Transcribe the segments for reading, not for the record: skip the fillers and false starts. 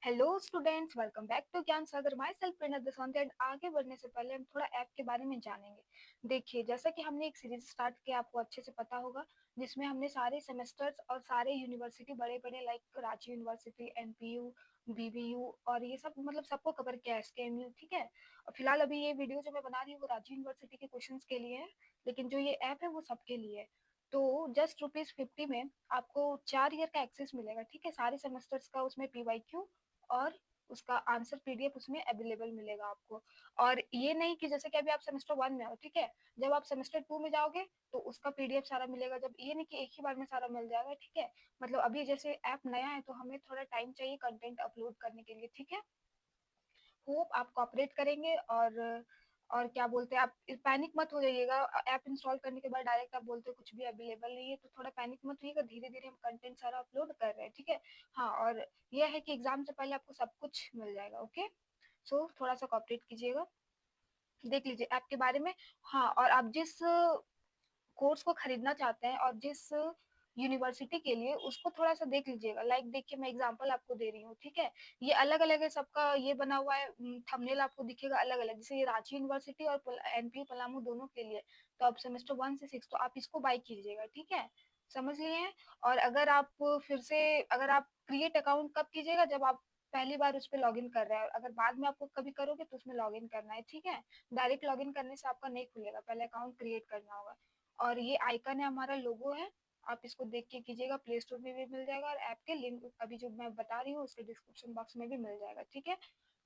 Hello students, welcome back to Gyan Sagar. My self Prerna दसांत। And आगे बढ़ने से पहले हम थोड़ा ऐप के बारे में जानेंगे। देखिए, जैसा कि हमने एक सीरीज स्टार्ट किया, आपको अच्छे से पता होगा, जिसमें हमने सारे सेमेस्टर्स और सारे यूनिवर्सिटी बड़े बड़े लाइक रांची यूनिवर्सिटी, एनपीयू, बीबीयू और ये सब मतलब सबको कवर किया है, एसकेएमयू। ठीक है। और फिलहाल अभी ये वीडियो जो मैं बना रही हूँ वो रांची यूनिवर्सिटी के क्वेश्चंस के लिए है, लेकिन जो ये ऐप है वो सबके लिए है। तो जस्ट ₹50 में आपको 4 ईयर का एक्सेस मिलेगा। ठीक है, सारे सेमेस्टर्स का उसमें पीवाईक्यू और उसका आंसर पीडीएफ उसमें अवेलेबल मिलेगा आपको। और ये नहीं कि जैसे कि अभी आप सेमेस्टर 1 में हो, ठीक है, जब आप सेमेस्टर 2 में जाओगे तो उसका पीडीएफ सारा मिलेगा। जब ये नहीं कि एक ही बार में सारा मिल जाएगा। ठीक है, मतलब अभी जैसे ऐप नया है तो हमें थोड़ा टाइम चाहिए कंटेंट अपलोड करने के लिए। ठीक है, होप आप कोऑपरेट करेंगे। और क्या बोलते हैं, आप पैनिक मत हो जाइएगा। ऐप इंस्टॉल करने के बाद डायरेक्ट आप बोलते हो कुछ भी अवेलेबल नहीं है, तो थोड़ा पैनिक मत होइएगा। धीरे धीरे हम कंटेंट सारा अपलोड कर रहे हैं। ठीक है। हाँ, और यह है कि एग्जाम से पहले आपको सब कुछ मिल जाएगा। ओके, सो थोड़ा सा कोऑपरेट कीजिएगा। देख लीजिए ऐप के बारे में। हाँ, और आप जिस कोर्स को खरीदना चाहते हैं और जिस यूनिवर्सिटी के लिए, उसको थोड़ा सा देख लीजिएगा। लाइक देखिए, मैं एग्जांपल आपको दे रही हूँ। ठीक है, ये अलग अलग है सबका, ये बना हुआ है थंबनेल आपको दिखेगा अलग अलग। जैसे ये रांची यूनिवर्सिटी और एनपीयू पलामू दोनों के लिए, तो आप सेमेस्टर 1 से 6 तो आप इसको बाई कीजिएगा। ठीक है, समझ लिए हैं। और अगर आप फिर से, अगर आप क्रिएट अकाउंट कब कीजिएगा, जब आप पहली बार उस पर लॉग इन कर रहे हैं। अगर बाद में आपको कभी करोगे तो उसमें लॉग इन करना है। ठीक है, डायरेक्ट लॉग इन करने से आपका नहीं खुलेगा, पहले अकाउंट क्रिएट करना होगा। और ये आइकन है, हमारा लोगो है, आप इसको देख के कीजिएगा। प्ले स्टोर में भी मिल जाएगा और ऐप के लिंक अभी जो मैं बता रही हूँ उसके डिस्क्रिप्शन बॉक्स में भी मिल जाएगा। ठीक है,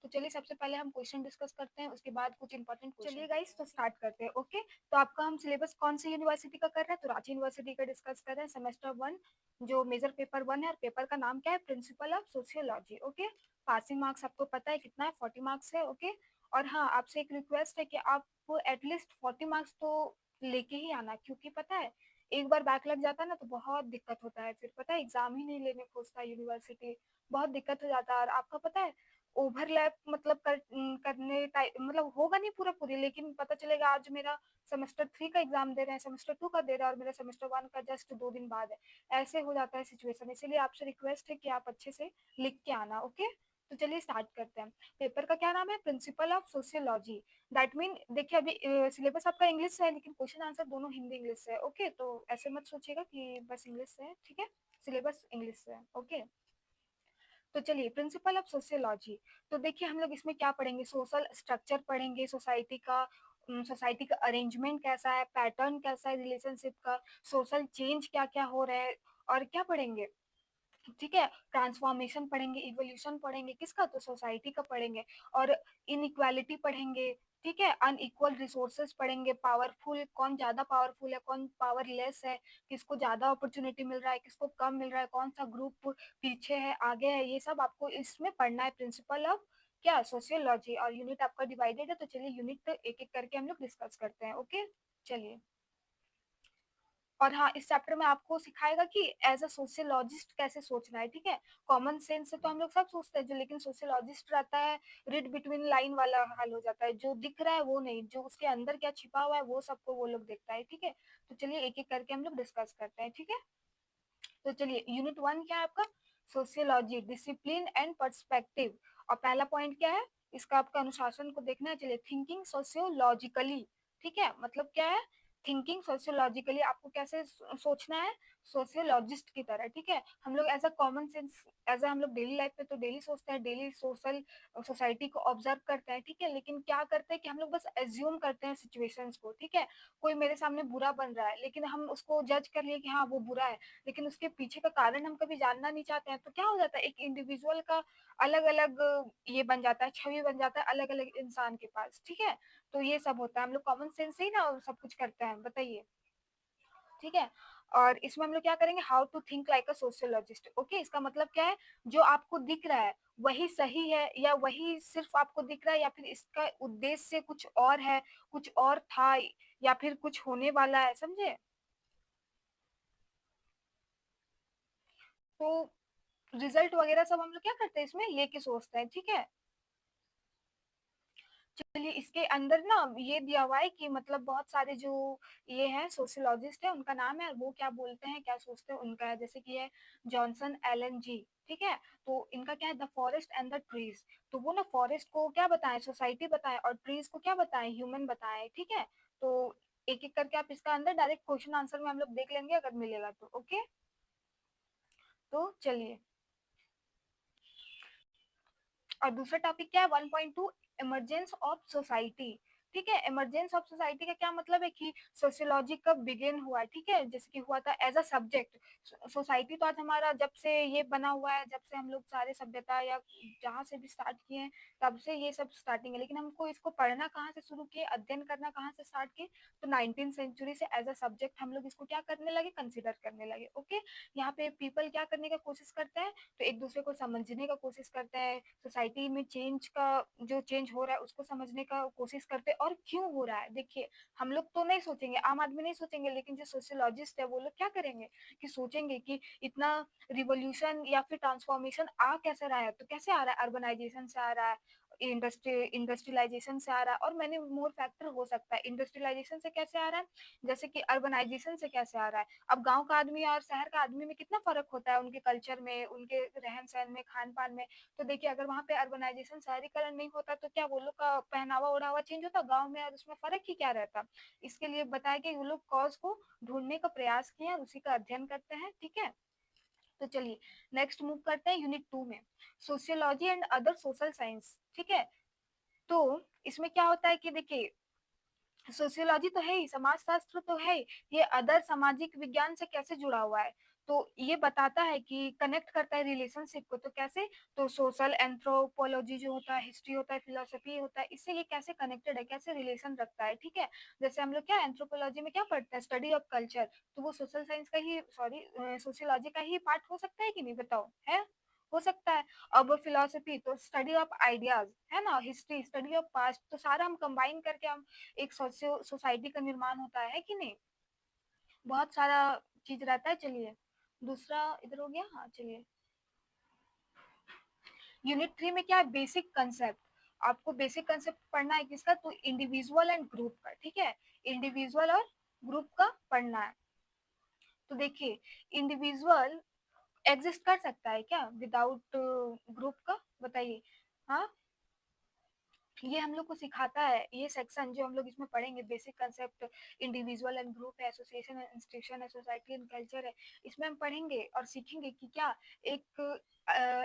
तो चलिए सबसे पहले हम क्वेश्चन डिस्कस करते हैं, उसके बाद कुछ इंपॉर्टेंट क्वेश्चन। चलिए गाइस, तो स्टार्ट करते हैं। ओके, तो आपका हम सिलेबस कौन सी यूनिवर्सिटी का कर रहे हैं, तो रांची यूनिवर्सिटी का डिस्कस कर रहे हैं। सेमेस्टर 1 जो मेजर पेपर 1 है, और पेपर का नाम क्या है, principle of sociology. Okay, passing marks आपको पता है कितना है, 40 मार्क्स है। ओके, और हाँ, आपसे एक रिक्वेस्ट है कि आप एटलीस्ट 40 मार्क्स तो लेके ही आना, क्योंकि पता है एक बार बैक लग जाता है ना तो बहुत दिक्कत होता है। फिर पता है एग्जाम ही नहीं लेने खोजता यूनिवर्सिटी, बहुत दिक्कत हो जाता है। और आपका पता है ओवरलैप मतलब करने टाइम मतलब होगा नहीं पूरा पूरी, लेकिन पता चलेगा आज मेरा सेमेस्टर 3 का एग्जाम दे रहे हैं, सेमेस्टर 2 का दे रहा है, और मेरा सेमेस्टर 1 का जस्ट 2 दिन बाद है। ऐसे हो जाता है सिचुएशन, इसीलिए आपसे रिक्वेस्ट है कि आप अच्छे से लिख के आना। ओके, तो चलिए स्टार्ट करते हैं। पेपर का क्या नाम है, principle of sociology. That mean देखिए, अभी सिलेबस आपका इंग्लिश से है, लेकिन क्वेश्चन आंसर दोनों हिंदी इंग्लिश से है। ओके, तो ऐसे मत सोचिएगा कि बस इंग्लिश से है। ठीक है, सिलेबस इंग्लिश से है। ओके, तो चलिए प्रिंसिपल ऑफ सोशियोलॉजी। तो देखिए हम लोग इसमें क्या पढ़ेंगे, सोशल स्ट्रक्चर पढ़ेंगे, सोसाइटी का, सोसाइटी का अरेंजमेंट कैसा है, पैटर्न कैसा है रिलेशनशिप का, सोशल चेंज क्या क्या हो रहा है, और क्या पढ़ेंगे, ठीक है, ट्रांसफॉर्मेशन पढ़ेंगे, इवोल्यूशन पढ़ेंगे, किसका, तो सोसाइटी का पढ़ेंगे। और इनइक्वालिटी पढ़ेंगे। ठीक है, अनइक्वल रिसोर्सेज पढ़ेंगे, पावरफुल कौन ज्यादा पावरफुल है, कौन पावरलेस है, किसको ज्यादा अपॉर्चुनिटी मिल रहा है, किसको कम मिल रहा है, कौन सा ग्रुप पीछे है आगे है, ये सब आपको इसमें पढ़ना है। प्रिंसिपल ऑफ क्या, सोशियोलॉजी। और यूनिट आपका डिवाइडेड है, तो चलिए यूनिट एक एक करके हम लोग डिस्कस करते हैं। ओके, चलिए। और हाँ, इस चैप्टर में आपको सिखाएगा कि एज अ सोशियोलॉजिस्ट कैसे सोचना है। ठीक है, कॉमन सेंस से तो हम लोग सब सोचते हैं, जो लेकिन सोशियोलॉजिस्ट रहता है, रीड बिटवीन लाइन वाला हाल हो जाता है, जो दिख रहा है वो नहीं, जो उसके अंदर क्या छिपा हुआ है वो सबको वो लोग देखता है। ठीक है, तो चलिए एक एक करके हम लोग डिस्कस करते हैं। ठीक है, तो चलिए यूनिट 1 क्या है आपका, सोशियोलॉजी, डिसिप्लिन एंड पर्सपेक्टिव। और पहला पॉइंट क्या है इसका, आपका अनुशासन को देखना है। चलिए, थिंकिंग सोशियोलॉजिकली। ठीक है, मतलब क्या है, थिंकिंग सोशियोलॉजिकली, आपको कैसे सोचना है, सोशियोलॉजिस्ट की तरह। ठीक है, हम लोग as a common sense, as a हम लोग डेली लाइफ में तो डेली सोचते हैं, डेली सोशल सोसाइटी को ऑब्जर्व करते हैं। ठीक है, लेकिन क्या करते हैं कि हम लोग बस एज्यूम करते हैं सिचुएशंस को। ठीक है, कोई मेरे सामने बुरा बन रहा है, लेकिन हम उसको जज कर लिए कि हाँ वो बुरा है, लेकिन उसके पीछे का कारण हम कभी जानना नहीं चाहते हैं। तो क्या हो जाता है, एक इंडिविजुअल का अलग अलग ये बन जाता है, छवि बन जाता है अलग अलग इंसान के पास। ठीक है, तो ये सब होता है, हम लोग कॉमन सेंस से ही ना सब कुछ करते हैं, बताइए। ठीक है, और इसमें हम लोग क्या करेंगे, how to think like a sociologist. Okay, इसका मतलब क्या है, जो आपको दिख रहा है वही सही है, या वही सिर्फ आपको दिख रहा है, या फिर इसका उद्देश्य कुछ और है, कुछ और था, या फिर कुछ होने वाला है, समझे। तो रिजल्ट वगैरह सब हम लोग क्या करते हैं इसमें लेके सोचते हैं। ठीक है, चलिए इसके अंदर ना ये दिया हुआ है कि मतलब बहुत सारे जो ये हैं सोशियोलॉजिस्ट है, उनका नाम है, वो क्या बोलते हैं, क्या सोचते हैं उनका है। जैसे कि है जॉनसन एलन जी, ठीक है। तो इनका क्या है, the forest and the trees. तो वो ना फॉरेस्ट को क्या बताएं, सोसाइटी बताएं, और ट्रीज को क्या बताएं, ह्यूमन बताएं, ठीक है। तो एक एक करके आप इसका अंदर डायरेक्ट क्वेश्चन आंसर में हम लोग देख लेंगे अगर मिलेगा तो। ओके, तो चलिए। और दूसरा टॉपिक क्या है, 1.2 इमरजेंस ऑफ सोसाइटी। ठीक है, इमरजेंस ऑफ सोसाइटी का क्या मतलब है कि सोशियोलॉजी कब बिगिन हुआ है, ठीक है। जैसे कि हुआ था एज अ सब्जेक्ट। सोसाइटी तो आज हमारा जब से ये बना हुआ है, जब से हम लोग सारे सभ्यता या जहाँ से भी स्टार्ट किए हैं, तब से ये सब स्टार्टिंग है। लेकिन हमको इसको पढ़ना कहाँ से शुरू किए, अध्ययन करना कहाँ से स्टार्ट किए, तो 19th सेंचुरी से एज अ सब्जेक्ट हम लोग इसको क्या करने लगे, कंसिडर करने लगे। ओके, यहाँ पे पीपल क्या करने का कोशिश करते हैं, तो एक दूसरे को समझने का कोशिश करते हैं, सोसाइटी में चेंज का जो चेंज हो रहा है उसको समझने का कोशिश करते हैं, और क्यों हो रहा है। देखिए हम लोग तो नहीं सोचेंगे, आम आदमी नहीं सोचेंगे, लेकिन जो सोशियोलॉजिस्ट है वो लोग क्या करेंगे कि सोचेंगे कि इतना रिवोल्यूशन या फिर ट्रांसफॉर्मेशन आ कैसे रहा है, तो कैसे आ रहा है, अर्बनाइजेशन से आ रहा है, इंडस्ट्रियलाइजेशन से आ रहा है, और मैंने मोर फैक्टर हो सकता है। इंडस्ट्रियलाइजेशन से कैसे आ रहा है, जैसे कि अर्बनाइजेशन से कैसे आ रहा है। अब गांव का आदमी और शहर का आदमी में कितना फर्क होता है, उनके कल्चर में, उनके रहन सहन में, खान पान में। तो देखिए अगर वहाँ पे अर्बनाइजेशन, शहरीकरण नहीं होता, तो क्या वो लोग का पहनावा ओढ़ावा चेंज होता गांव में, और उसमें फर्क ही क्या रहता। इसके लिए बताया कि वो लोग कॉज को ढूंढने का प्रयास किए और उसी का अध्ययन करते हैं, ठीक है। तो चलिए नेक्स्ट मूव करते हैं यूनिट 2 में, sociology and other social science, ठीक है। तो इसमें क्या होता है कि देखिए सोशियोलॉजी तो है ही, समाज शास्त्र तो है ही, ये अदर सामाजिक विज्ञान से कैसे जुड़ा हुआ है, तो ये बताता है कि कनेक्ट करता है रिलेशनशिप को, तो कैसे, तो सोशल एंथ्रोपोलॉजी जो होता है, हिस्ट्री होता है, फिलोसफी होता है, इससे ये कैसे कनेक्टेड है, कैसे रिलेशन रखता है, ठीक है। जैसे हम लोग क्या एंथ्रोपोलॉजी में क्या पढ़ते हैं, स्टडी ऑफ कल्चर, तो वो सोशल साइंस का ही, सॉरी सोशियोलॉजी का ही पार्ट हो सकता है कि नहीं, बताओ, है, हो सकता है। अब फिलोसफी तो स्टडी ऑफ आइडियाज है ना, हिस्ट्री स्टडी ऑफ पास्ट, तो सारा हम कंबाइन करके हम एक सोसाइटी का निर्माण होता है कि नहीं, बहुत सारा चीज रहता है। चलिए दूसरा इधर हो गया, हाँ चलिए। यूनिट 3 में क्या है, बेसिक कंसेप्ट। आपको बेसिक कंसेप्ट पढ़ना है किसका, तो इंडिविजुअल एंड ग्रुप का, ठीक है। इंडिविजुअल और ग्रुप का पढ़ना है। तो देखिए इंडिविजुअल एग्जिस्ट कर सकता है क्या विदाउट ग्रुप का, बताइए। हाँ, ये हम लोग को सिखाता है ये सेक्शन जो हम लोग इसमें पढ़ेंगे, basic concept, individual and group है, एसोसिएशन है, इंस्टीट्यूशन है, सोसाइटी एंड कल्चर है। इसमें हम पढ़ेंगे और सीखेंगे कि क्या एक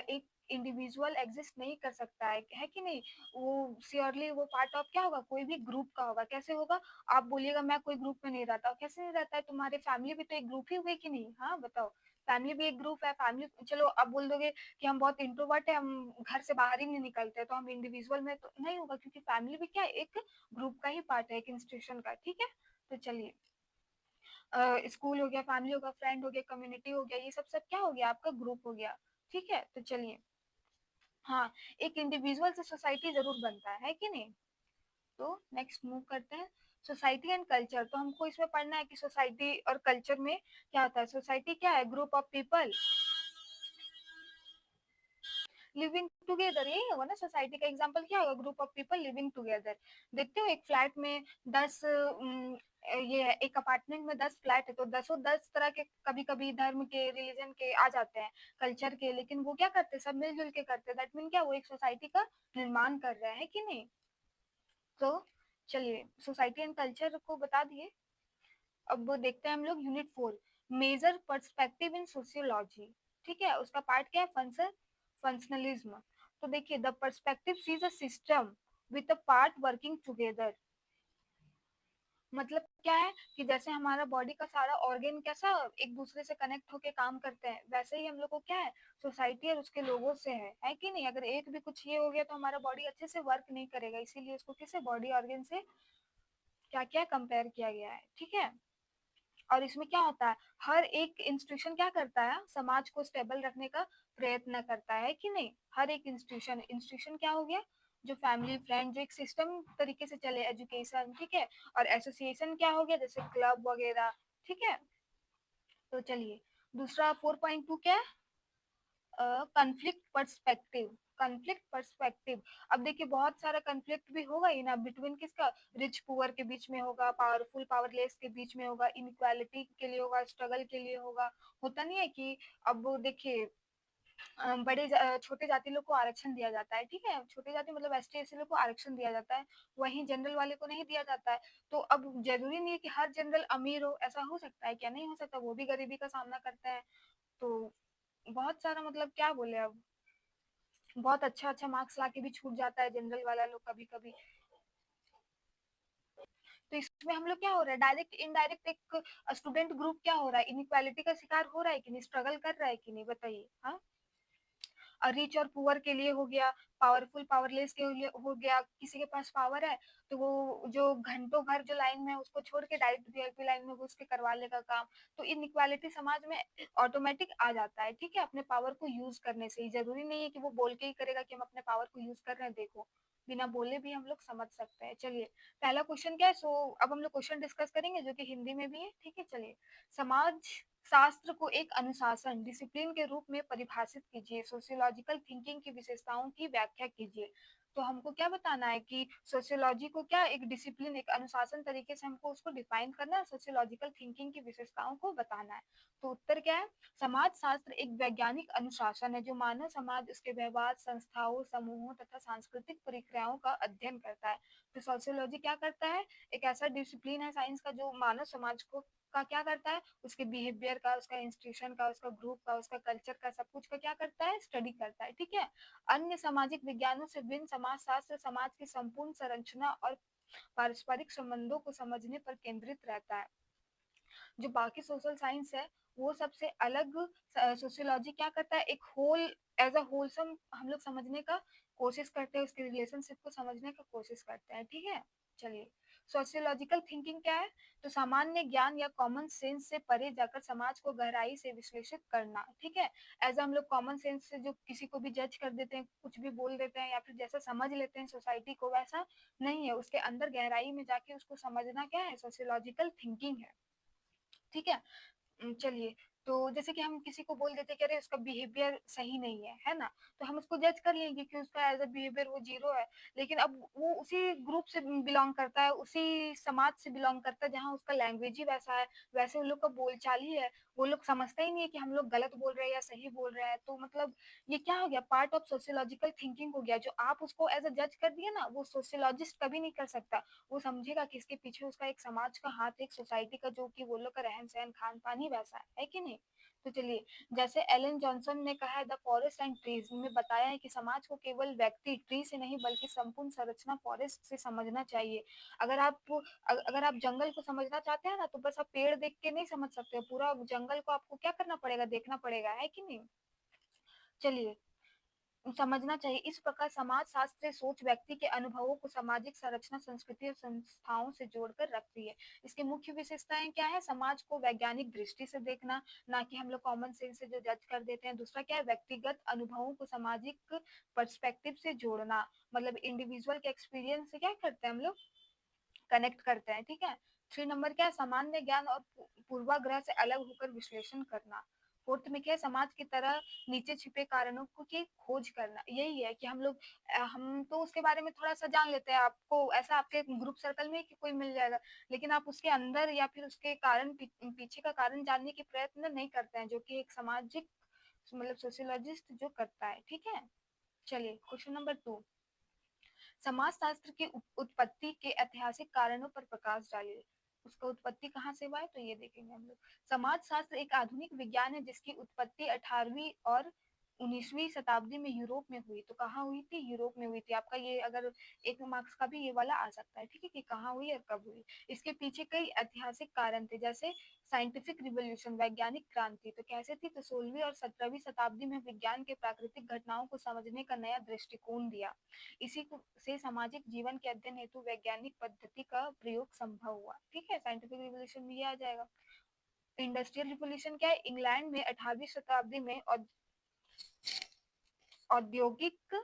एक इंडिविजुअल एग्जिस्ट नहीं कर सकता है कि नहीं, वो श्योरली वो पार्ट ऑफ क्या होगा, कोई भी ग्रुप का होगा। कैसे होगा, आप बोलिएगा मैं कोई ग्रुप में नहीं रहता, कैसे नहीं रहता है, तुम्हारे फैमिली भी तो एक ग्रुप ही हुए कि नहीं, हाँ बताओ। फैमिली भी एक ग्रुप है, फैमिली, चलो अब बोल दोगे कि हम बहुत इंट्रोवर्ट है, हम घर से बाहर ही नहीं निकलते, तो हम इंडिविजुअल में तो नहीं होगा, क्योंकि फैमिली भी क्या है, एक ग्रुप का ही पार्ट है, एक इंस्टीट्यूशन का, ठीक है। तो चलिए स्कूल हो गया, फैमिली हो गया, फ्रेंड हो गया, कम्युनिटी हो गया, ये सब सब क्या हो गया, आपका ग्रुप हो गया, ठीक है। तो चलिए, हाँ, एक इंडिविजुअल से सोसाइटी जरूर बनता है कि नहीं। तो नेक्स्ट मूव करते हैं, सोसाइटी एंड कल्चर। तो हमको इसमें पढ़ना है कि सोसाइटी और कल्चर में क्या होता है। सोसाइटी क्या है, group of people living together, यही होगा ना सोसाइटी का एग्जांपल, क्या होगा, group of people living together. देखते हो एक फ्लैट में 10 ये है, एक अपार्टमेंट में 10 फ्लैट है, तो 10 तरह के, कभी कभी धर्म के, रिलीजन के आ जाते हैं, कल्चर के, लेकिन वो क्या करते हैं, सब मिलजुल के करते हैं। दैट मीन क्या, वो एक सोसाइटी का निर्माण कर रहे हैं कि नहीं। तो चलिए सोसाइटी एंड कल्चर को बता दिए। अब देखते हैं हम लोग unit 4, major perspective in sociology, ठीक है। उसका पार्ट क्या है, फंक्शनलिज्म। तो देखिए the perspective sees a system with a part working together. मतलब क्या है कि जैसे हमारा बॉडी का सारा ऑर्गन कैसा एक दूसरे से कनेक्ट होके काम करते हैं, वैसे ही हम लोग को क्या है, सोसाइटी और उसके लोगों से है कि नहीं। अगर एक भी कुछ ये हो गया तो हमारा बॉडी अच्छे से वर्क नहीं करेगा, इसीलिए इसको किसी बॉडी ऑर्गन से क्या क्या कंपेयर किया गया है, ठीक है। और इसमें क्या होता है, हर एक इंस्टीट्यूशन क्या करता है, समाज को स्टेबल रखने का प्रयत्न करता है कि नहीं। हर एक इंस्टीट्यूशन, इंस्टीट्यूशन क्या हो गया, जो फैमिली फ्रेंड, जो एक सिस्टम तरीके से चले, एजुकेशन, ठीक है। और एसोसिएशन क्या हो गया, जैसे क्लब वगैरह, ठीक है। तो चलिए दूसरा 4.2 क्या है, कन्फ्लिक्ट पर्सपेक्टिव। कन्फ्लिक्ट पर्सपेक्टिव, अब देखिए बहुत सारा कन्फ्लिक्ट भी होगा ही ना, बिटवीन किसका, रिच पुअर के बीच में होगा, पावरफुल पावरलेस के बीच में होगा, इनइक्वालिटी के लिए होगा, स्ट्रगल के लिए होगा। होता नहीं है कि अब देखिए छोटे जाति लोग को आरक्षण दिया जाता है, ठीक है, छोटे जाति मतलब एसटी एससी लोग को आरक्षण दिया जाता है, वहीं जनरल वाले को नहीं दिया जाता है। तो अब जरूरी नहीं है कि हर जनरल अमीर हो, ऐसा हो सकता है क्या, नहीं हो सकता, वो भी गरीबी का सामना करते हैं। तो बहुत सारा मतलब क्या बोले अब, बहुत अच्छा अच्छा मार्क्स लाके भी छूट जाता है जनरल वाला लोग कभी कभी। तो इसमें हम लोग क्या हो रहा है, डायरेक्ट इनडायरेक्ट एक स्टूडेंट ग्रुप क्या हो रहा है, इनइक्वालिटी का शिकार हो रहा है कि नहीं, स्ट्रगल कर रहा है कि नहीं, बताइए। हाँ, रिच और पुअर के लिए हो गया, पावरफुल पावरलेस के लिए हो गया, किसी के पास पावर है तो वो जो घंटों घर जो लाइन में है उसको छोड़ के डायरेक्ट वीआईपी लाइन में घुस के करवा लेगा काम। तो इनइक्वालिटी समाज में ऑटोमेटिक आ जाता है, ठीक है, अपने पावर को यूज करने से ही, जरूरी नहीं है कि वो बोल के ही करेगा कि हम अपने पावर को यूज कर रहे हैं, देखो बिना बोले भी हम लोग समझ सकते हैं। चलिए पहला क्वेश्चन क्या है, सो अब हम लोग क्वेश्चन डिस्कस करेंगे जो कि हिंदी में भी है, ठीक है। चलिए, समाज शास्त्र को एक अनुशासन डिसिप्लिन के रूप में परिभाषित कीजिए, सोशियोलॉजिकल थिंकिंग की विशेषताओं की व्याख्या कीजिए। तो हमको क्या बताना है कि सोशियोलॉजी को क्या एक डिसिप्लिन एक अनुशासन तरीके से हमको उसको डिफाइन करना है, सोशियोलॉजिकल थिंकिंग की विशेषताओं को बताना है। तो उत्तर क्या है, समाज शास्त्र एक वैज्ञानिक अनुशासन है जो मानव समाज, उसके व्यवहार, संस्थाओं, समूहों तथा सांस्कृतिक प्रक्रियाओं का अध्ययन करता है। तो सोशियोलॉजी क्या करता है, एक ऐसा डिसिप्लिन है साइंस का जो मानव समाज को का क्या करता है, उसके बिहेवियर का, उसका इंस्टीट्यूशन का, उसका ग्रुप का, उसका कल्चर का, सब कुछ का क्या करता है, स्टडी करता है, ठीक है। अन्य सामाजिक विज्ञानों से भिन्न समाज शास्त्र समाज की संपूर्ण संरचना और पारस्परिक संबंधों को समझने पर केंद्रित रहता है। जो बाकी सोशल साइंस है वो सबसे अलग, सोशियोलॉजी क्या करता है, एक होल, एज अ होलसम हम लोग समझने का कोशिश करते हैं, उसके रिलेशनशिप को समझने का कोशिश करते हैं, ठीक है। चलिए, सोशियोलॉजिकल थिंकिंग क्या है, तो सामान्य ज्ञान या कॉमन सेंस से परे जाकर समाज को गहराई से विश्लेषित करना, ठीक है। एज हम लोग कॉमन सेंस से जो किसी को भी जज कर देते हैं, कुछ भी बोल देते हैं या फिर जैसा समझ लेते हैं सोसाइटी को, वैसा नहीं है, उसके अंदर गहराई में जाके उसको समझना क्या है, सोशियोलॉजिकल थिंकिंग है, ठीक है। चलिए, तो जैसे कि हम किसी को बोल देते कि अरे उसका बिहेवियर सही नहीं है ना, तो हम उसको जज कर लेंगे कि उसका एज अ बिहेवियर वो जीरो है। लेकिन अब वो उसी ग्रुप से बिलोंग करता है, उसी समाज से बिलोंग करता है जहाँ उसका लैंग्वेज ही वैसा है, वैसे उन लोग का बोलचाल ही है, वो लोग समझता ही नहीं है कि हम लोग गलत बोल रहे हैं या सही बोल रहे हैं। तो मतलब ये क्या हो गया, पार्ट ऑफ सोशियोलॉजिकल थिंकिंग हो गया। जो आप उसको एज अ जज कर दिए ना, वो सोशियोलॉजिस्ट कभी नहीं कर सकता। वो समझेगा कि इसके पीछे उसका एक समाज का हाथ, एक सोसाइटी का, जो कि वो लोग का रहन सहन खान पान ही वैसा है कि नहीं। तो चलिए, जैसे एलन जॉनसन ने कहा है द फॉरेस्ट एंड ट्रीज में बताया है कि समाज को केवल व्यक्ति ट्री से नहीं बल्कि संपूर्ण संरचना फॉरेस्ट से समझना चाहिए। अगर आप जंगल को समझना चाहते हैं ना, तो बस आप पेड़ देख के नहीं समझ सकते, पूरा जंगल को आपको क्या करना पड़ेगा, देखना पड़ेगा, है कि नहीं। चलिए, समझना चाहिए। इस प्रकार समाज शास्त्र सोच व्यक्ति के अनुभवों को सामाजिक संरचना, संस्कृति और संस्थाओं से जोड़कर रखती है। इसकी मुख्य विशेषताएं क्या है, समाज को वैज्ञानिक दृष्टि से देखना, ना कि हम लोग कॉमन सेंस से जो जज कर देते हैं। दूसरा क्या है, व्यक्तिगत अनुभवों को सामाजिक पर्सपेक्टिव से जोड़ना, मतलब इंडिविजुअल के एक्सपीरियंस से क्या करते हैं हम लोग, कनेक्ट करते हैं, ठीक है। 3 नंबर क्या है, सामान्य ज्ञान और पूर्वाग्रह से अलग होकर विश्लेषण करना। 4th में क्या है, समाज की तरह नीचे छिपे कारणों को की खोज करना। यही है कि हम लोग हम तो उसके बारे में थोड़ा सा जान लेते हैं, आपको ऐसा आपके ग्रुप सर्कल में कि कोई मिल जाएगा, लेकिन आप उसके अंदर या फिर उसके कारण पीछे का कारण जानने की प्रयत्न नहीं करते हैं, जो कि एक सामाजिक मतलब सोशियोलॉजिस्ट जो करता है, ठीक है। चलिए, क्वेश्चन नंबर 2, समाजशास्त्र की उत्पत्ति के ऐतिहासिक कारणों पर प्रकाश डालिए। उसका उत्पत्ति कहाँ से हुआ है, तो ये देखेंगे हम लोग। समाजशास्त्र एक आधुनिक विज्ञान है जिसकी उत्पत्ति 18वीं और 19वीं शताब्दी में यूरोप में हुई। तो कहाँ हुई थी, यूरोप में हुई थी। आपका ये अगर एक मार्क्स का भी ये वाला आ सकता है, ठीक है, कि कहाँ हुई और कब हुई। इसके पीछे कई ऐतिहासिक कारण थे, जैसे साइंटिफिक रिवोल्यूशन, वैज्ञानिक क्रांति। तो कैसे थी, तो 16वीं और 17वीं शताब्दी में विज्ञान के प्राकृतिक घटनाओं को समझने का नया दृष्टिकोण दिया। इसी से सामाजिक जीवन के अध्ययन हेतु वैज्ञानिक पद्धति का प्रयोग संभव हुआ, ठीक है। साइंटिफिक रिवोल्यूशन में ये आ जाएगा। इंडस्ट्रियल रिवोल्यूशन क्या है, इंग्लैंड में 18वीं शताब्दी में औद्योगिक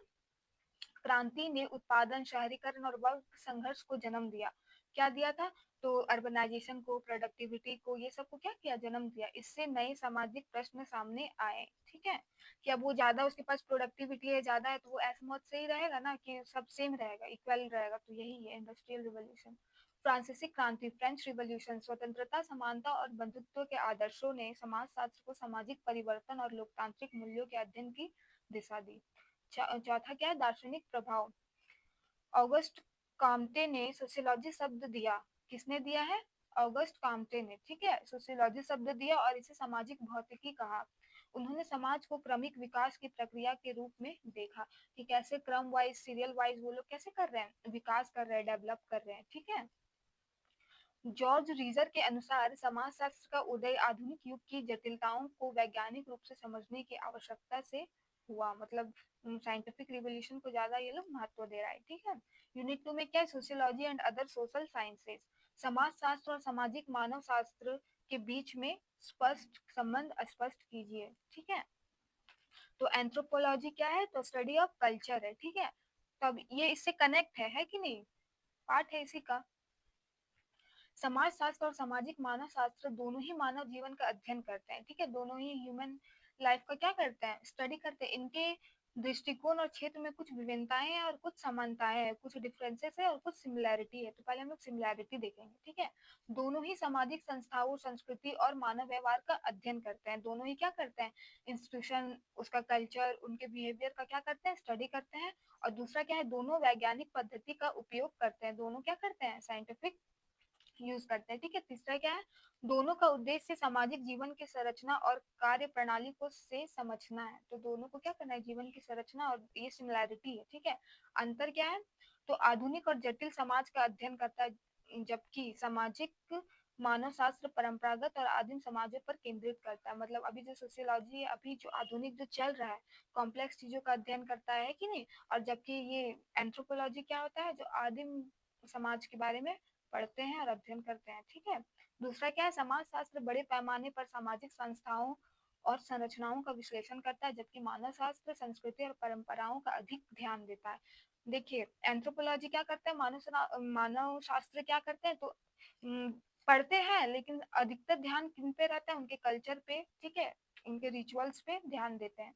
क्रांति ने उत्पादन, शहरीकरण और वर्ग संघर्ष को जन्म दिया। क्या दिया था? तो अर्बनाइजेशन को, प्रोडक्टिविटी को, ये सबको क्या किया? जन्म दिया। इससे नए सामाजिक प्रश्न सामने आए, ठीक है? कि अब वो ज्यादा, उसके पास प्रोडक्टिविटी है, ज्यादा है, तो वो ऐसे मौत से ही रहेगा ना कि सब सेम रहेगा, इक्वल रहेगा। तो यही है इंडस्ट्रियल रिवॉल्यूशन। फ्रांसीसी क्रांति, फ्रेंच रिवॉल्यूशन, स्वतंत्रता, समानता और बंधुत्व के आदर्शों ने समाजशास्त्र को सामाजिक परिवर्तन और लोकतांत्रिक मूल्यों के अध्ययन की दिशा दी। चौथा क्या है? दार्शनिक प्रभाव। ऑगस्ट काम्टे ने सोशियोलॉजी शब्द दिया। किसने दिया है? ऑगस्ट काम्टे ने, ठीक है, सोशियोलॉजी शब्द दिया और इसे सामाजिक भौतिकी कहा। उन्होंने समाज को क्रमिक विकास की प्रक्रिया के रूप में देखा कि कैसे क्रम वाइज, सीरियल वाइज वो लोग कैसे कर रहे हैं, विकास कर रहे हैं, डेवलप कर रहे हैं, ठीक है। जॉर्ज रीजर के अनुसार समाजशास्त्र का उदय आधुनिक युग की जटिलताओं को वैज्ञानिक रूप से समझने की आवश्यकता से हुआ। मतलब साइंटिफिक रिवोल्यूशन को ज्यादा ये लोग महत्व दे रहा है, ठीक है। यूनिट 2 में क्या है? Sociology and other social sciences. समाजशास्त्र और सामाजिक मानव शास्त्र के बीच में स्पष्ट संबंध स्पष्ट कीजिए, ठीक है। तो एंथ्रोपोलॉजी क्या है? तो स्टडी ऑफ कल्चर है, ठीक है। तब ये इससे कनेक्ट है कि नहीं? पार्ट है इसी का। समाजशास्त्र और सामाजिक मानव शास्त्र दोनों ही मानव जीवन का अध्ययन करते हैं, ठीक है। दोनों ही ह्यूमन लाइफ का क्या करते हैं? स्टडी करते हैं। इनके दृष्टिकोण और क्षेत्र में कुछ विभिन्नताएं हैं और कुछ समानताएं हैं, कुछ डिफरेंसेस है और कुछ सिमिलैरिटी है। तो पहले हम लोग सिमिलैरिटी देखेंगे, ठीक है। दोनों ही सामाजिक संस्थाओं, संस्कृति और मानव व्यवहार का अध्ययन करते हैं। दोनों ही क्या करते हैं? इंस्टीट्यूशन, उसका कल्चर, उनके बिहेवियर का क्या करते हैं? स्टडी करते हैं। और दूसरा क्या है? दोनों वैज्ञानिक पद्धति का उपयोग करते हैं। दोनों क्या करते हैं? साइंटिफिक यूज करते हैं, ठीक है। तीसरा क्या है? दोनों का उद्देश्य सामाजिक जीवन की संरचना और कार्य प्रणाली को से समझना है। तो दोनों को क्या करना है? जीवन की संरचना, और ये सिमिलैरिटी है, ठीक है। अंतर क्या है? तो आधुनिक और जटिल समाज का अध्ययन करता है, जबकि सामाजिक मानव शास्त्र परंपरागत और आदिम समाजों पर केंद्रित करता है। मतलब अभी जो सोशियोलॉजी है, अभी जो आधुनिक जो चल रहा है, कॉम्प्लेक्स चीजों का अध्ययन करता है कि नहीं। और जबकि ये एंथ्रोपोलॉजी क्या होता है? जो आदिम समाज के बारे में पढ़ते हैं और अध्ययन करते हैं, ठीक है। दूसरा क्या है? समाज शास्त्र बड़े पैमाने पर सामाजिक संस्थाओं और संरचनाओं का विश्लेषण करता है, जबकि मानव शास्त्र संस्कृति और परंपराओं का अधिक ध्यान देता है। देखिए, एंथ्रोपोलॉजी क्या करता है, मानव शास्त्र क्या करते हैं? तो पढ़ते हैं, लेकिन अधिकतर ध्यान किन पे रहता है? उनके कल्चर पे, ठीक है, उनके रिचुअल्स पे ध्यान देते हैं।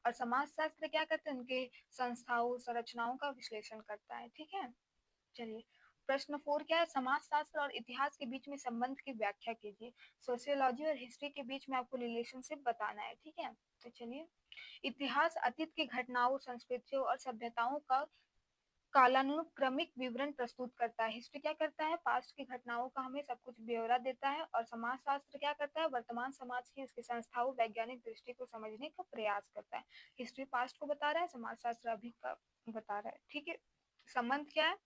और समाज शास्त्र क्या करते हैं? उनके संस्थाओं, संरचनाओं का विश्लेषण करता है, ठीक है। चलिए, प्रश्न 4 क्या है? समाजशास्त्र और इतिहास के बीच में संबंध की व्याख्या कीजिए। सोशियोलॉजी और हिस्ट्री के बीच में आपको रिलेशनशिप बताना है, ठीक है। तो चलिए, इतिहास अतीत की घटनाओं, संस्कृतियों और सभ्यताओं का कालानुक्रमिक विवरण प्रस्तुत करता है। हिस्ट्री क्या करता है? पास्ट की घटनाओं का हमें सब कुछ ब्यौरा देता है। और समाजशास्त्र क्या करता है? वर्तमान समाज की, उसके संस्थाओं, वैज्ञानिक दृष्टि को समझने का प्रयास करता है। हिस्ट्री पास्ट को बता रहा है, समाजशास्त्र अभी का बता रहा है, ठीक है। संबंध क्या है?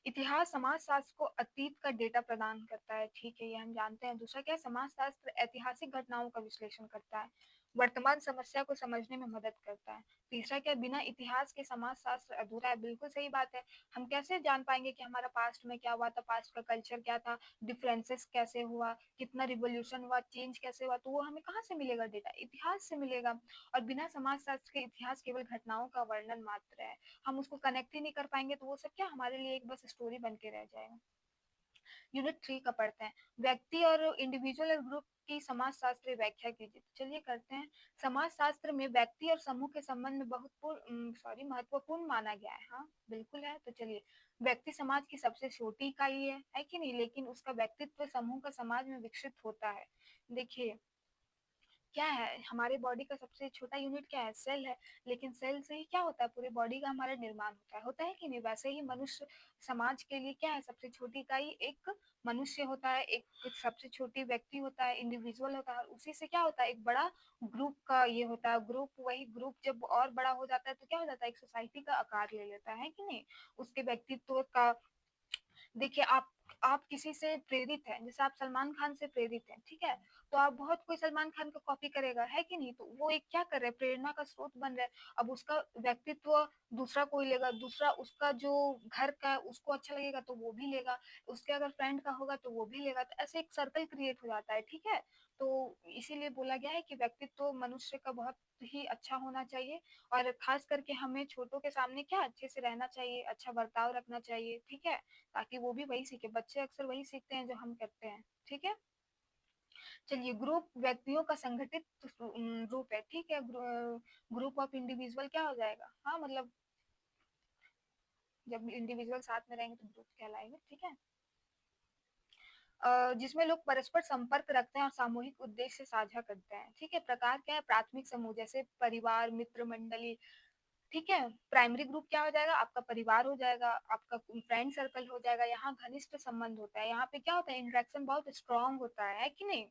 इतिहास समाजशास्त्र को अतीत का डेटा प्रदान करता है, ठीक है, ये हम जानते हैं। दूसरा क्या है? समाजशास्त्र ऐतिहासिक घटनाओं का विश्लेषण करता है, वर्तमान समस्या को समझने में मदद करता है। तीसरा क्या? बिना इतिहास के समाजशास्त्र अधूरा है। बिल्कुल सही बात है। हम कैसे जान पाएंगे कि हमारा पास्ट में क्या हुआ था, पास्ट का कल्चर क्या था, डिफरेंसेस कैसे हुआ, कितना रिवोल्यूशन हुआ, चेंज कैसे हुआ? तो वो हमें कहाँ से मिलेगा? डेटा इतिहास से मिलेगा। और बिना समाजशास्त्र के इतिहास केवल घटनाओं का वर्णन मात्र है। हम उसको कनेक्ट ही नहीं कर पाएंगे, तो वो सब क्या हमारे लिए एक बस स्टोरी बन के रह जाएगा। यूनिट 3 का पढ़ते हैं। व्यक्ति और इंडिविजुअल और ग्रुप की समाजशास्त्रीय व्याख्या कीजिए। तो चलिए करते हैं। समाजशास्त्र में व्यक्ति और समूह के संबंध में बहुत महत्वपूर्ण माना गया है। हाँ, बिल्कुल है। तो चलिए, व्यक्ति समाज की सबसे छोटी इकाई है कि नहीं, लेकिन उसका व्यक्तित्व समूह का समाज में विकसित होता है। देखिए, क्या है, हमारे बॉडी का सबसे छोटा यूनिट क्या है? सेल है। लेकिन सेल से ही क्या होता है? पूरे बॉडी का हमारा निर्माण होता है कि नहीं? वैसे ही मनुष्य समाज के लिए क्या है? सबसे छोटी इकाई एक मनुष्य होता है, एक सबसे छोटी व्यक्ति होता है, इंडिविजुअल होता है। उसी से क्या होता है? एक बड़ा ग्रुप का ये होता है, ग्रुप। वही ग्रुप जब और बड़ा हो जाता है तो क्या हो जाता है? एक सोसाइटी का आकार ले लेता है कि नहीं? उसके व्यक्तित्व का, देखिए, आप किसी से प्रेरित हैं, जैसे आप सलमान खान से प्रेरित हैं, ठीक है। तो आप बहुत कोई सलमान खान को कॉपी करेगा, है कि नहीं? तो वो एक क्या कर रहे हैं, प्रेरणा का स्रोत बन रहा है। अब उसका व्यक्तित्व दूसरा कोई लेगा, दूसरा उसका जो घर का है उसको अच्छा लगेगा तो वो भी लेगा, उसके अगर फ्रेंड का होगा तो वो भी लेगा, तो ऐसे एक सर्कल क्रिएट हो जाता है, ठीक है? तो इसीलिए बोला गया है कि व्यक्तित्व मनुष्य का बहुत ही अच्छा होना चाहिए, और खास करके हमें छोटों के सामने क्या अच्छे से रहना चाहिए, अच्छा बर्ताव रखना चाहिए, ठीक है? ताकि वो भी वही सीखे, बच्चे अक्सर वही सीखते हैं जो हम करते हैं, ठीक है? चलिए, ग्रुप व्यक्तियों का संगठित रूप है, ठीक है? ग्रुप ऑफ इंडिविजुअल क्या हो जाएगा, हाँ मतलब जब इंडिविजुअल साथ में रहेंगे तो ग्रुप कहलाएंगे, ठीक है? जिसमें लोग परस्पर संपर्क रखते हैं और सामूहिक उद्देश्य साझा करते हैं, ठीक है? प्रकार क्या है, प्राथमिक समूह जैसे परिवार, मित्र मंडली, ठीक है? प्राइमरी ग्रुप क्या हो जाएगा, आपका परिवार हो जाएगा, आपका फ्रेंड सर्कल हो जाएगा, यहाँ घनिष्ठ संबंध होता है, यहाँ पे क्या होता है, इंटरेक्शन बहुत स्ट्रांग होता है कि नहीं?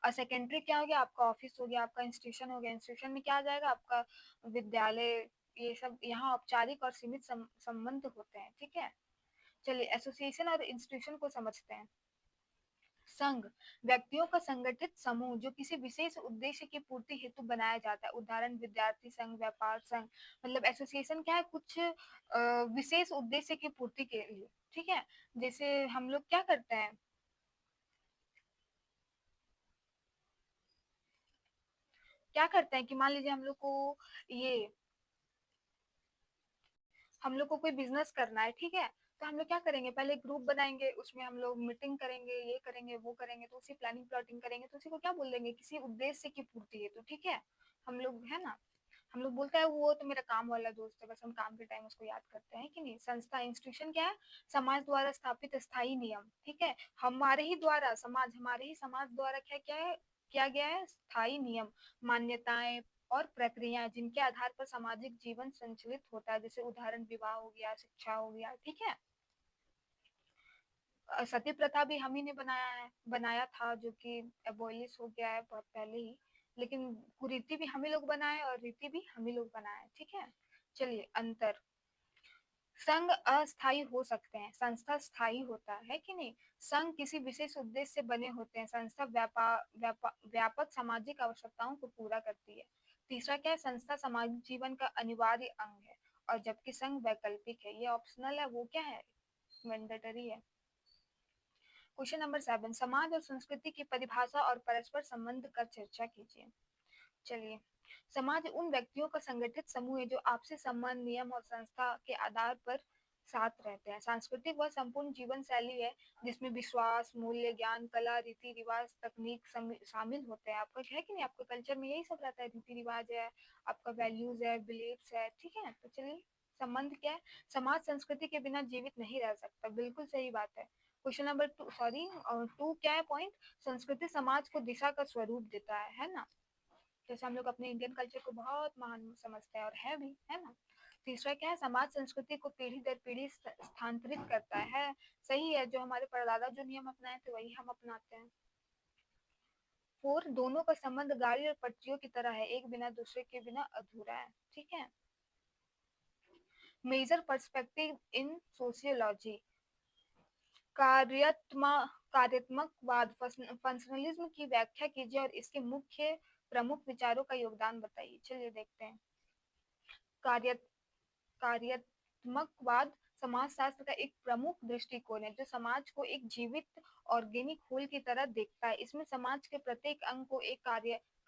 और सेकेंडरी क्या हो गया, आपका ऑफिस हो गया, आपका इंस्टीट्यूशन हो गया, इंस्टीट्यूशन में क्या आ जाएगा, आपका विद्यालय, ये सब यहाँ औपचारिक और सीमित संबंध होते हैं, ठीक है? चलिए, एसोसिएशन और इंस्टीट्यूशन को समझते हैं। संघ व्यक्तियों का संगठित समूह जो किसी विशेष उद्देश्य की पूर्ति हेतु बनाया जाता है, उदाहरण विद्यार्थी संघ, व्यापार संघ। मतलब एसोसिएशन क्या है, कुछ विशेष उद्देश्य की पूर्ति के लिए, ठीक है? जैसे हम लोग क्या करते हैं, क्या करते हैं कि मान लीजिए हम लोग को ये हम लोग को कोई बिजनेस करना है, ठीक है? तो हम लोग क्या करेंगे, पहले ग्रुप बनाएंगे, उसमें हम लोग मीटिंग करेंगे, ये करेंगे वो करेंगे, तो उसी प्लानिंग प्लॉटिंग करेंगे, तो उसी को क्या बोल देंगे, किसी उद्देश्य की पूर्ति है, तो ठीक है? हम लोग है ना, हम लोग बोलते हैं वो तो मेरा काम वाला दोस्त है, बस हम काम के टाइम उसको याद करते हैं कि नहीं? संस्था इंस्टीट्यूशन क्या है, समाज द्वारा स्थापित स्थायी नियम, ठीक है? हमारे ही द्वारा समाज, हमारे ही समाज द्वारा क्या क्या है, किया गया है, स्थायी नियम, मान्यताएं और प्रक्रियाएं जिनके आधार पर सामाजिक जीवन संचालित होता है, जैसे उदाहरण विवाह हो गया, शिक्षा हो गया, ठीक है? सती प्रथा भी हम ही ने बनाया था, जो कि एबॉलिश हो गया है बहुत पहले ही, लेकिन कुरीति भी हम ही लोग बनाए और रीति भी हम ही लोग बनाए, ठीक है? चलिए, अंतर, संघ अस्थायी हो सकते हैं, संस्था स्थायी होता है कि नहीं? संघ किसी विशेष उद्देश्य से बने होते हैं, संस्था व्यापक सामाजिक आवश्यकताओं को पूरा करती है। तीसरा क्या है, संस्था सामाजिक जीवन का अनिवार्य अंग है, और जबकि संघ वैकल्पिक है, ये ऑप्शनल है, वो क्या है, मैंडेटरी है। क्वेश्चन नंबर 7, समाज और संस्कृति की परिभाषा और परस्पर संबंध कर चर्चा कीजिए। चलिए, समाज उन व्यक्तियों का संगठित समूह है जो आपसी संबंध, नियम और संस्था के आधार पर साथ रहते हैं। सांस्कृतिक वह संपूर्ण जीवन शैली है जिसमें विश्वास, मूल्य, ज्ञान, कला, रीति रिवाज, तकनीक शामिल होते हैं। आपका है कि नहीं, आपके कल्चर में यही सब रहता है, रीति रिवाज है, आपका वैल्यूज है, बिलीव्स है, ठीक है? तो चलिए, संबंध क्या है, समाज संस्कृति के बिना जीवित नहीं रह सकता, बिल्कुल सही बात है। क्वेश्चन नंबर 2, सॉरी 2 क्या है पॉइंट, संस्कृति समाज को दिशा का स्वरूप देता है ना? जैसे हम लोग अपने इंडियन कल्चर को बहुत महान समझते हैं, और है भी, है ना? तीसरा क्या है, समाज संस्कृति को पीढ़ी दर पीढ़ी स्थानांतरित करता है। सही है, जो हमारे परदादा जो नियम अपनाए थे वही हम अपनाते हैं। 4, दोनों का संबंध गाड़ी और पटरियों की तरह है, एक बिना दूसरे के बिना अधूरा है, ठीक है? मेजर पर्सपेक्टिव इन सोशियोलॉजी, कार्यात्मकवाद, फंक्शनलिज्म की व्याख्या कीजिए और इसके मुख्य प्रमुख विचारों का योगदान बताइए। चलिए देखते हैं। कार्य कार्यात्मकवाद समाजशास्त्र का एक प्रमुख दृष्टिकोण है जो समाज को एक जीवित ऑर्गेनिक होल की तरह देखता है। इसमें समाज के प्रत्येक अंग को एक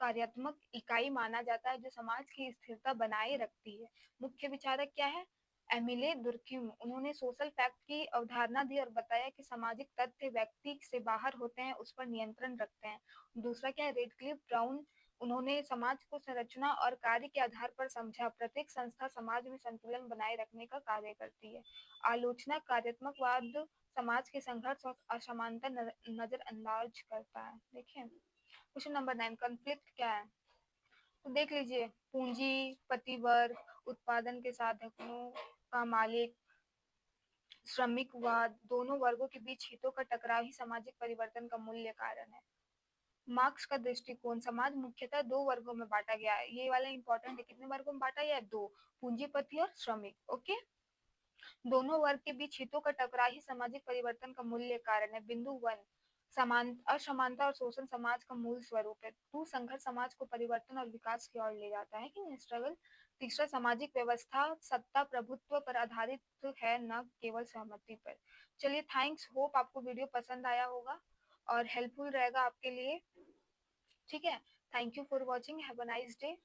कार्यात्मक इकाई माना जाता है जो समाज की स्थिरता बनाए रखती है। मुख्य विचारक क्या है, एमिले दुर्क्यूम। उन्होंने सोशल फैक्ट की अवधारणा दी और बताया कि सामाजिक तथ्य व्यक्ति से बाहर होते हैं, उस पर नियंत्रण रखते हैं। दूसरा क्या है, रेडक्लिफ ब्राउन। उन्होंने समाज को संरचना और कार्य के आधार पर समझा, प्रत्येक संस्था समाज में संतुलन बनाए रखने का कार्य करती है। आलोचना, कार्यात्मकवाद समाज के संघर्ष और असमानता नजरअंदाज करता है। देखिए, क्वेश्चन नंबर 9, कॉन्फ्लिक्ट क्या है, तो देख लीजिए, पूंजीपति वर्ग, उत्पादन के साधकों का मालिक, श्रमिकवाद, दोनों वर्गों के बीच हितों का टकराव ही सामाजिक परिवर्तन का मूल्य कारण है। मार्क्स का दृष्टिकोण, समाज मुख्यतः दो वर्गों में बांटा गया है, ये वाला इंपॉर्टेंट है, कितने वर्गों में बांटा गया है, दो, पूंजीपति और श्रमिक, ओके? दोनों वर्ग के बीच हितों का टकराव ही सामाजिक परिवर्तन का मूल्य कारण है। बिंदु 1, असमानता और शोषण समाज का मूल स्वरूप है। टू संघर्ष समाज को परिवर्तन और विकास की ओर ले जाता है कि स्ट्रगल। तीसरा, सामाजिक व्यवस्था सत्ता प्रभुत्व पर आधारित है, न केवल सहमति पर। चलिए, थैंक्स, होप आपको वीडियो पसंद आया होगा और हेल्पफुल रहेगा आपके लिए। ठीक है, thank you for watching, have a nice day.